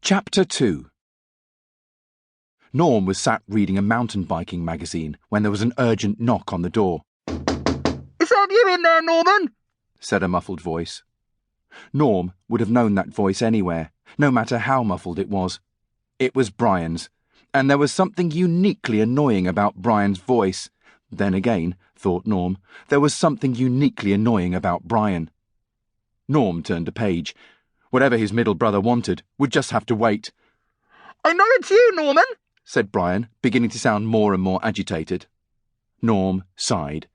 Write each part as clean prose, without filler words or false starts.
Chapter 2. Norm was sat reading a mountain biking magazine when there was an urgent knock on the door. "Is that you in there, Norman?" said a muffled voice. Norm would have known that voice anywhere, no matter how muffled it was. It was Brian's, and there was something uniquely annoying about Brian's voice. Then again, thought Norm, there was something uniquely annoying about Brian. Norm turned a page. Whatever his middle brother wanted would just have to wait. "I know it's you, Norman," said Brian, beginning to sound more and more agitated. Norm sighed.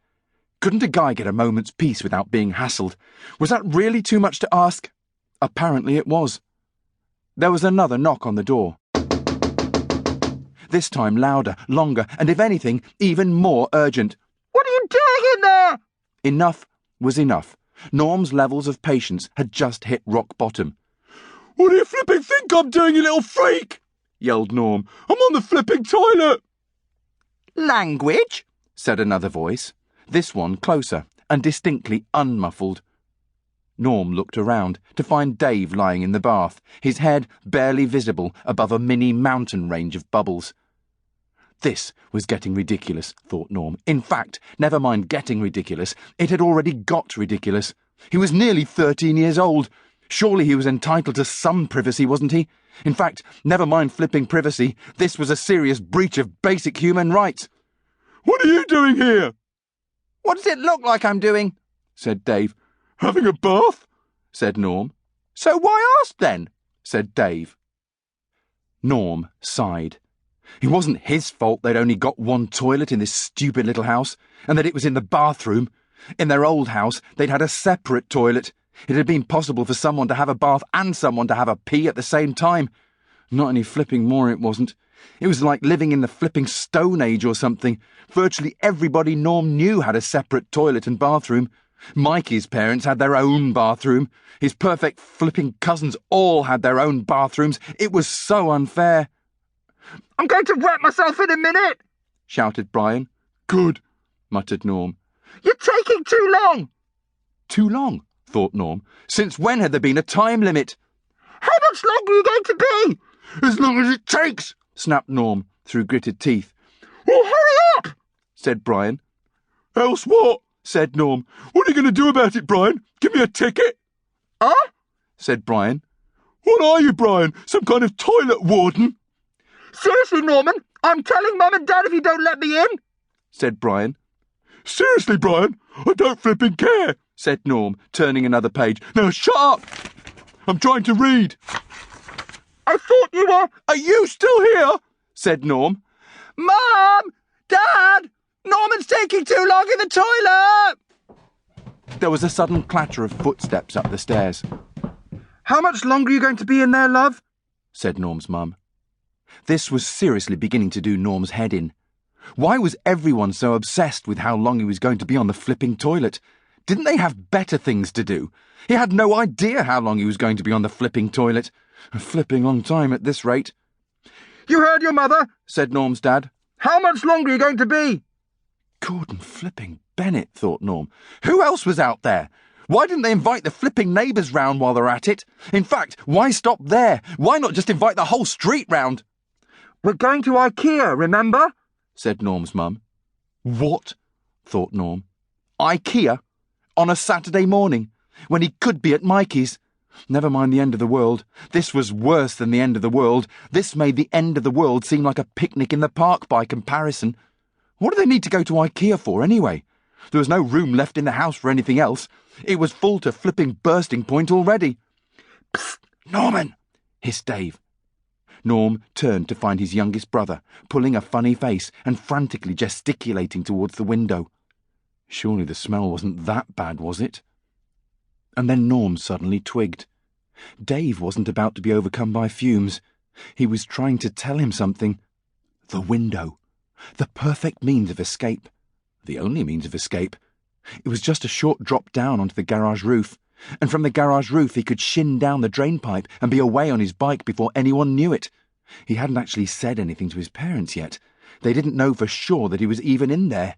Couldn't a guy get a moment's peace without being hassled? Was that really too much to ask? Apparently it was. There was another knock on the door. This time louder, longer, and if anything, even more urgent. "What are you doing in there?" Enough was enough. Norm's levels of patience had just hit rock bottom. "What do you flipping think I'm doing, you little freak?" yelled Norm. "I'm on the flipping toilet." "Language?" said another voice, this one closer and distinctly unmuffled. Norm looked around to find Dave lying in the bath, his head barely visible above a mini mountain range of bubbles. This was getting ridiculous, thought Norm. In fact, never mind getting ridiculous, it had already got ridiculous. He was nearly 13 years old. Surely he was entitled to some privacy, wasn't he? In fact, never mind flipping privacy, this was a serious breach of basic human rights. "What are you doing here?" "What does it look like I'm doing?" said Dave. "Having a bath?" said Norm. "So why ask then?" said Dave. Norm sighed. It wasn't his fault they'd only got one toilet in this stupid little house, and that it was in the bathroom. In their old house, they'd had a separate toilet. It had been possible for someone to have a bath and someone to have a pee at the same time. Not any flipping more, it wasn't. It was like living in the flipping Stone Age or something. Virtually everybody Norm knew had a separate toilet and bathroom. Mikey's parents had their own bathroom. His perfect flipping cousins all had their own bathrooms. It was so unfair. "I'm going to wet myself in a minute," shouted Brian. "Good," muttered Norm. "You're taking too long." Too long, thought Norm. Since when had there been a time limit? "How much longer are you going to be?" "As long as it takes," snapped Norm through gritted teeth. "Well, hurry up," said Brian. "Else what?" said Norm. "What are you going to do about it, Brian? Give me a ticket?" "Huh?" said Brian. "What are you, Brian? Some kind of toilet warden?" "Seriously, Norman, I'm telling Mum and Dad if you don't let me in," said Brian. "Seriously, Brian, I don't flipping care," said Norm, turning another page. "Now shut up! I'm trying to read." "I thought you were—" "Are you still here?" said Norm. Mum! Dad! Norman's taking too long in the toilet! There was a sudden clatter of footsteps up the stairs. "How much longer are you going to be in there, love?" said Norm's mum. This was seriously beginning to do Norm's head in. Why was everyone so obsessed with how long he was going to be on the flipping toilet? Didn't they have better things to do? He had no idea how long he was going to be on the flipping toilet. A flipping long time at this rate. "You heard your mother," said Norm's dad. "How much longer are you going to be?" Gordon flipping Bennett, thought Norm. Who else was out there? Why didn't they invite the flipping neighbours round while they're at it? In fact, why stop there? Why not just invite the whole street round? "We're going to IKEA, remember?" said Norm's mum. What? thought Norm. IKEA? On a Saturday morning, when he could be at Mikey's? Never mind the end of the world. This was worse than the end of the world. This made the end of the world seem like a picnic in the park by comparison. What do they need to go to IKEA for, anyway? There was no room left in the house for anything else. It was full to flipping bursting point already. "Psst, Norman!" hissed Dave. Norm turned to find his youngest brother, pulling a funny face and frantically gesticulating towards the window. Surely the smell wasn't that bad, was it? And then Norm suddenly twigged. Dave wasn't about to be overcome by fumes. He was trying to tell him something. The window. The perfect means of escape. The only means of escape. It was just a short drop down onto the garage roof, and from the garage roof he could shin down the drain pipe and be away on his bike before anyone knew it. He hadn't actually said anything to his parents yet. They didn't know for sure that he was even in there.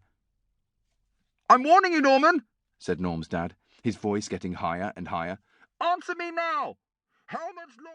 "I'm warning you, Norman," said Norm's dad, his voice getting higher and higher. "Answer me now. How much longer?"